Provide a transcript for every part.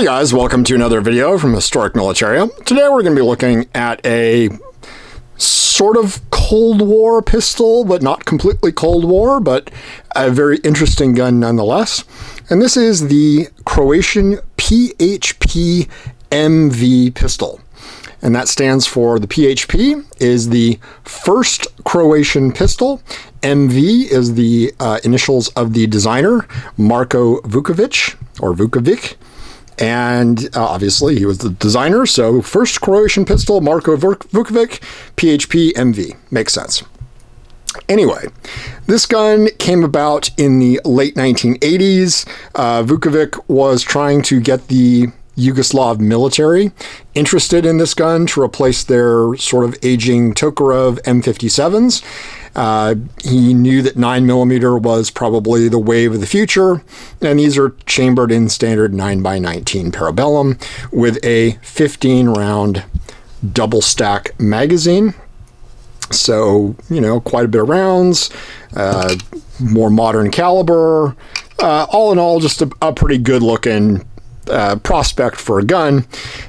Hey guys, welcome to another video from Historic Militaria. Today we're going to be looking at a sort of Cold War pistol, but not completely Cold War, but a very interesting gun nonetheless. And this is the Croatian PHP MV pistol. And that stands for, the PHP is the first Croatian pistol. MV is the initials of the designer, Marko Vukovic, or Vukovic. And obviously he was the designer, so first Croatian pistol, Marko Vukovic, PHP MV. Makes sense. Anyway, this gun came about in the late 1980s. Vukovic was trying to get the Yugoslav military interested in this gun to replace their sort of aging Tokarev M57s. He knew that 9mm was probably the wave of the future, and these are chambered in standard 9x19 parabellum with a 15-round double stack magazine. So, you know, quite a bit of rounds, more modern caliber, all in all, just a pretty good looking prospect for a gun.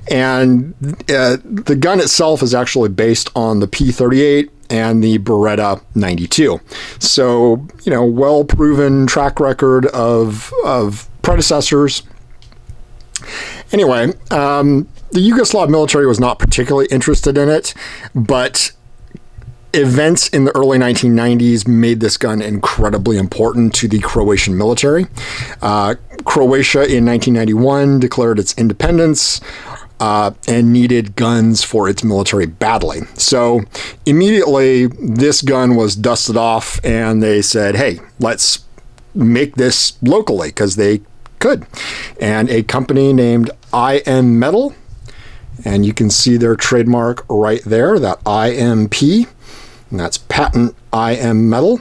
And the gun itself is actually based on the P38 and the Beretta 92. So, you know, well-proven track record of predecessors. Anyway, the Yugoslav military was not particularly interested in it, but events in the early 1990s made this gun incredibly important to the Croatian military. Croatia in 1991 declared its independence and needed guns for its military badly. So immediately this gun was dusted off and they said, hey, let's make this locally, because they could. And a company named IM Metal, and you can see their trademark right there, that IMP, and that's patent IM Metal,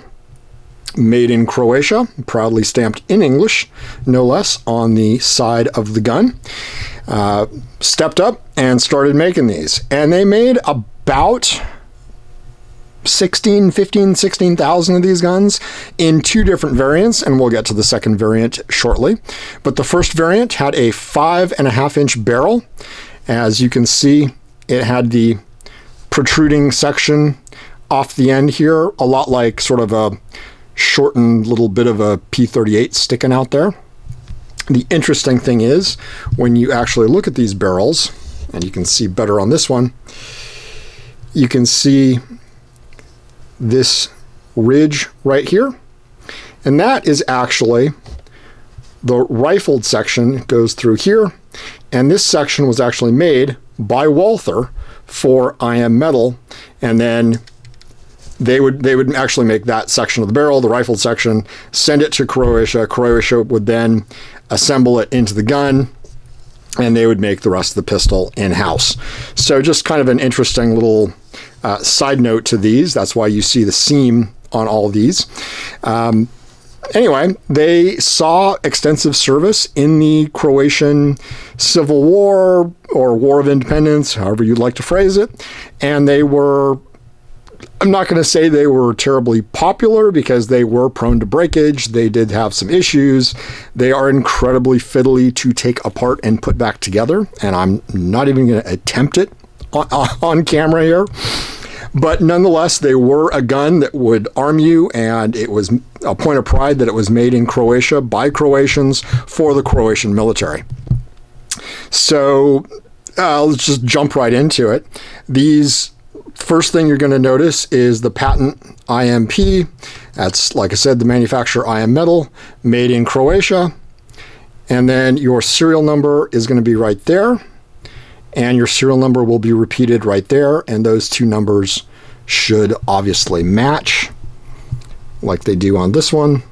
made in Croatia, proudly stamped in English, no less, on the side of the gun. Stepped up and started making these. And they made about 16,000 of these guns in two different variants, and we'll get to the second variant shortly. But the first variant had a 5.5-inch barrel. As you can see, it had the protruding section off the end here, a lot like sort of a shortened little bit of a P38 sticking out there. The interesting thing is, when you actually look at these barrels, and you can see better on this one, you can see this ridge right here, and that is actually the rifled section. Goes through here, and this section was actually made by Walther for IM Metal, and then they would actually make that section of the barrel, the rifled section, send it to Croatia. Croatia would then assemble it into the gun, and they would make the rest of the pistol in-house. So just kind of an interesting little side note to these. That's why you see the seam on all of these. Anyway, they saw extensive service in the Croatian Civil War, or War of Independence, however you'd like to phrase it, and they were, I'm not going to say they were terribly popular, because they were prone to breakage. They did have some issues. They are incredibly fiddly to take apart and put back together, and I'm not even going to attempt it on camera here. But nonetheless, they were a gun that would arm you, and it was a point of pride that it was made in Croatia by Croatians for the Croatian military. So let's just jump right into it. These, first thing you're going to notice is the patent IMP. That's, like I said, the manufacturer IM Metal, made in Croatia. And then your serial number is going to be right there. And your serial number will be repeated right there. And those two numbers should obviously match, like they do on this one.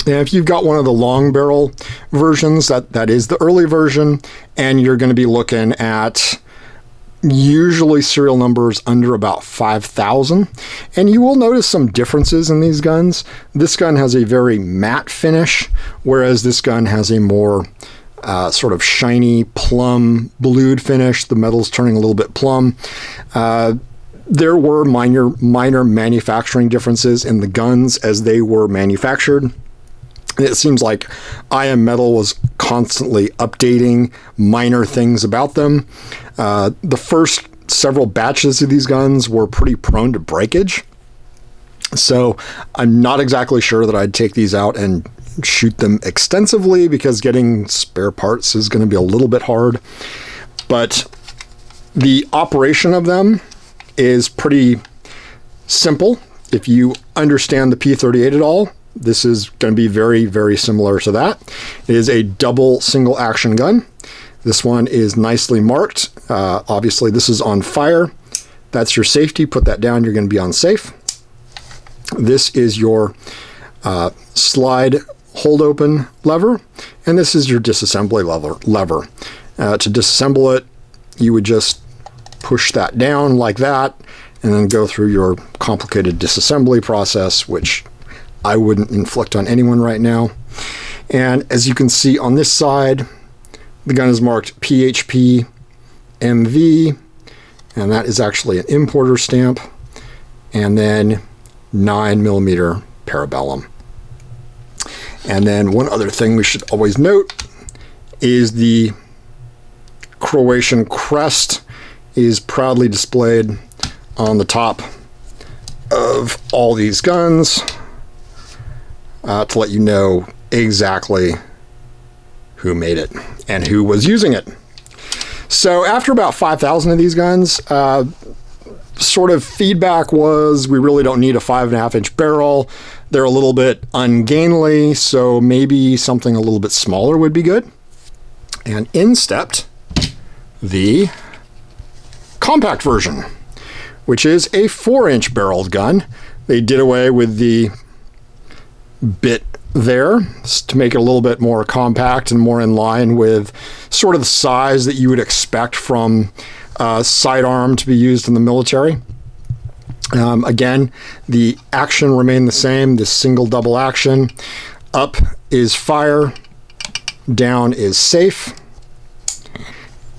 And if you've got one of the long barrel versions, that is the early version, and you're going to be looking at usually serial numbers under about 5,000. And you will notice some differences in these guns. This gun has a very matte finish, whereas this gun has a more sort of shiny plum blued finish. The metal's turning a little bit plum. There were minor manufacturing differences in the guns as they were manufactured. And it seems like IM Metal was constantly updating minor things about them. The first several batches of these guns were pretty prone to breakage. So I'm not exactly sure that I'd take these out and shoot them extensively, because getting spare parts is going to be a little bit hard. But the operation of them is pretty simple. If you understand the P38 at all, this is going to be very, very similar to that. It is a double single action gun. This one is nicely marked. Obviously, this is on fire. That's your safety. Put that down, you're going to be unsafe. This is your slide hold open lever, and this is your disassembly lever. To disassemble it, you would just push that down like that, and then go through your complicated disassembly process, which I wouldn't inflict on anyone right now. And as you can see on this side, the gun is marked PHP MV, and that is actually an importer stamp, and then 9mm parabellum. And then one other thing we should always note is the Croatian crest is proudly displayed on the top of all these guns, to let you know exactly who made it and who was using it. So after about 5,000 of these guns, sort of feedback was, we really don't need a 5.5-inch barrel. They're a little bit ungainly, so maybe something a little bit smaller would be good. And in stepped the compact version, which is a 4-inch barreled gun. They did away with the bit there to make it a little bit more compact and more in line with sort of the size that you would expect from a sidearm to be used in the military. Again, the action remained the same, this single double action. Up is fire, down is safe,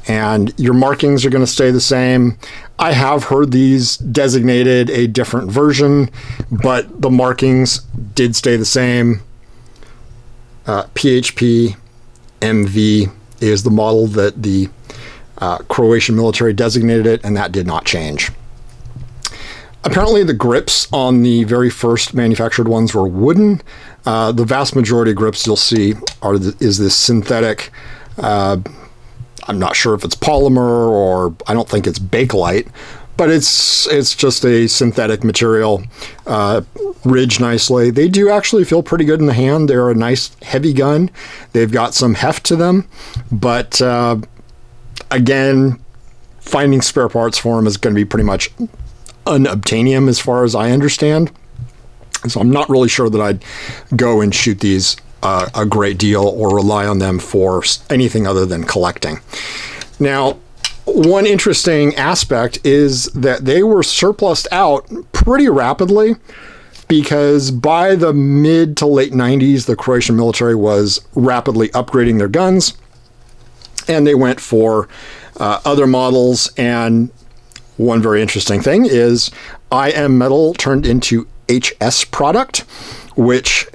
and your markings are going to stay the same. I have heard these designated a different version, but the markings did stay the same. PHP MV is the model that the Croatian military designated it, and that did not change. Apparently the grips on the very first manufactured ones were wooden. The vast majority of grips you'll see is this synthetic, I'm not sure if it's polymer, or I don't think it's Bakelite, but it's just a synthetic material, ridged nicely. They do actually feel pretty good in the hand. They're a nice heavy gun. They've got some heft to them, but again, finding spare parts for them is going to be pretty much unobtainium as far as I understand. So I'm not really sure that I'd go and shoot these a great deal or rely on them for anything other than collecting. Now, one interesting aspect is that they were surplused out pretty rapidly, because by the mid to late 90s, the Croatian military was rapidly upgrading their guns, and they went for other models. And one very interesting thing is IM Metal turned into HS Product, which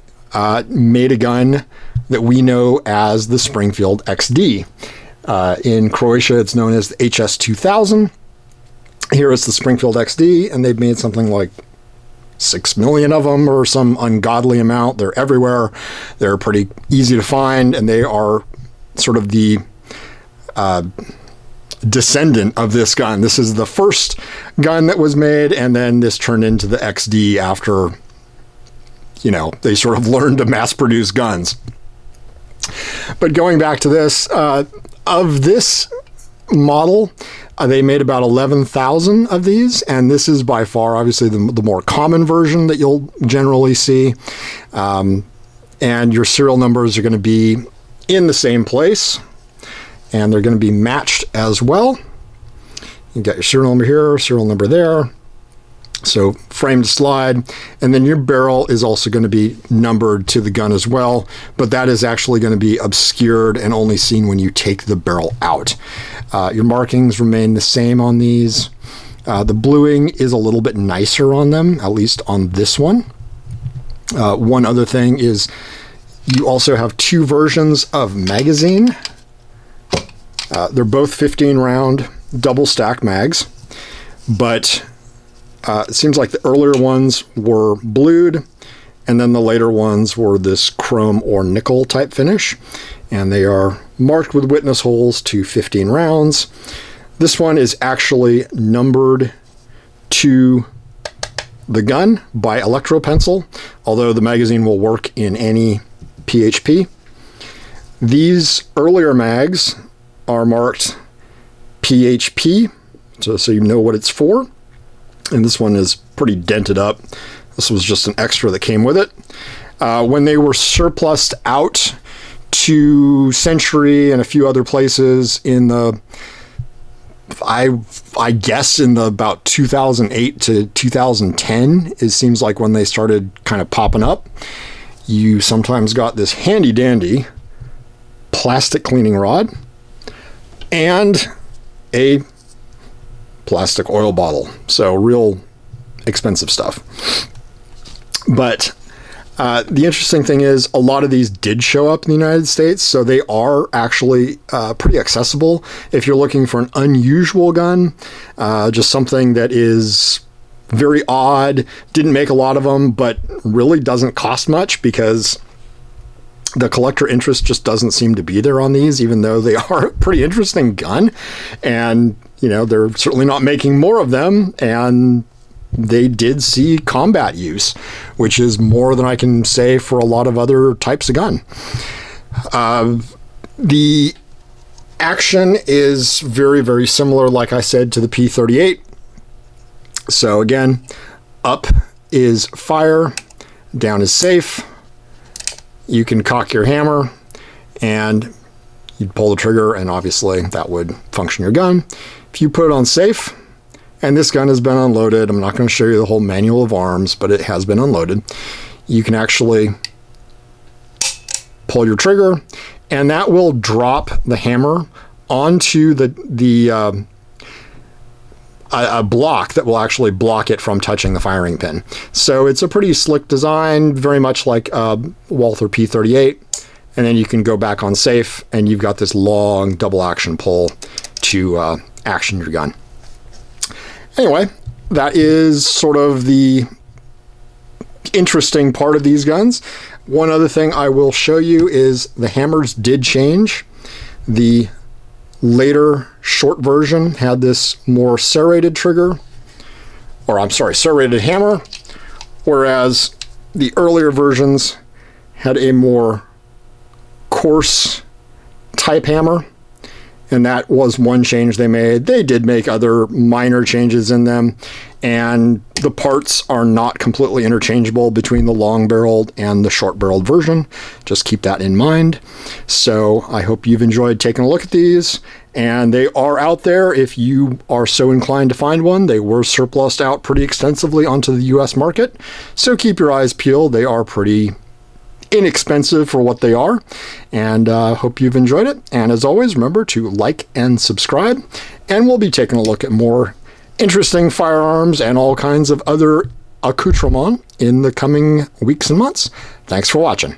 made a gun that we know as the Springfield XD. In Croatia, it's known as the HS2000. Here it's the Springfield XD, and they've made something like 6 million of them or some ungodly amount. They're everywhere. They're pretty easy to find, and they are sort of the descendant of this gun. This is the first gun that was made, and then this turned into the XD after, you know, they sort of learned to mass produce guns. But going back to this, of this model, they made about 11,000 of these, and this is by far obviously the more common version that you'll generally see. And your serial numbers are going to be in the same place, and they're going to be matched as well. You got your serial number here, serial number there. So frame to slide, and then your barrel is also going to be numbered to the gun as well, but that is actually going to be obscured and only seen when you take the barrel out. Your markings remain the same on these. The bluing is a little bit nicer on them, at least on this one. One other thing is You also have two versions of magazine. They're both 15 round double stack mags, but it seems like the earlier ones were blued, and then the later ones were this chrome or nickel type finish, and they are marked with witness holes to 15 rounds. This one is actually numbered to the gun by electro pencil, although the magazine will work in any PHP. These earlier mags are marked PHP, so you know what it's for. And this one is pretty dented up. This was just an extra that came with it. When they were surplused out to Century and a few other places in the, I guess in the about 2008 to 2010, it seems like when they started kind of popping up, you sometimes got this handy dandy plastic cleaning rod and a plastic oil bottle. So real expensive stuff. But the interesting thing is a lot of these did show up in the United States, so they are actually pretty accessible if you're looking for an unusual gun, just something that is very odd, didn't make a lot of them, but really doesn't cost much because the collector interest just doesn't seem to be there on these, even though they are a pretty interesting gun. And, you know, they're certainly not making more of them, and they did see combat use, which is more than I can say for a lot of other types of gun. The action is very, very similar, like I said, to the P38. So again, up is fire, down is safe. You can cock your hammer and you'd pull the trigger, and obviously that would function your gun. If you put it on safe, and this gun has been unloaded, I'm not going to show you the whole manual of arms, but it has been unloaded. You can actually pull your trigger, and that will drop the hammer onto a block that will actually block it from touching the firing pin. So it's a pretty slick design, very much like Walther P38. And then you can go back on safe, and you've got this long double action pull to action your gun. Anyway, that is sort of the interesting part of these guns. One other thing I will show you is the hammers did change. The later short version had this more serrated trigger, or I'm sorry, serrated hammer, whereas the earlier versions had a more coarse type hammer, and that was one change they made. They did make other minor changes in them, and the parts are not completely interchangeable between the long-barreled and the short-barreled version. Just keep that in mind. So I hope you've enjoyed taking a look at these, and they are out there if you are so inclined to find one. They were surplused out pretty extensively onto the US market, so keep your eyes peeled. They are pretty inexpensive for what they are, and hope you've enjoyed it. And as always, remember to like and subscribe, and we'll be taking a look at more interesting firearms and all kinds of other accoutrements in the coming weeks and months. Thanks for watching.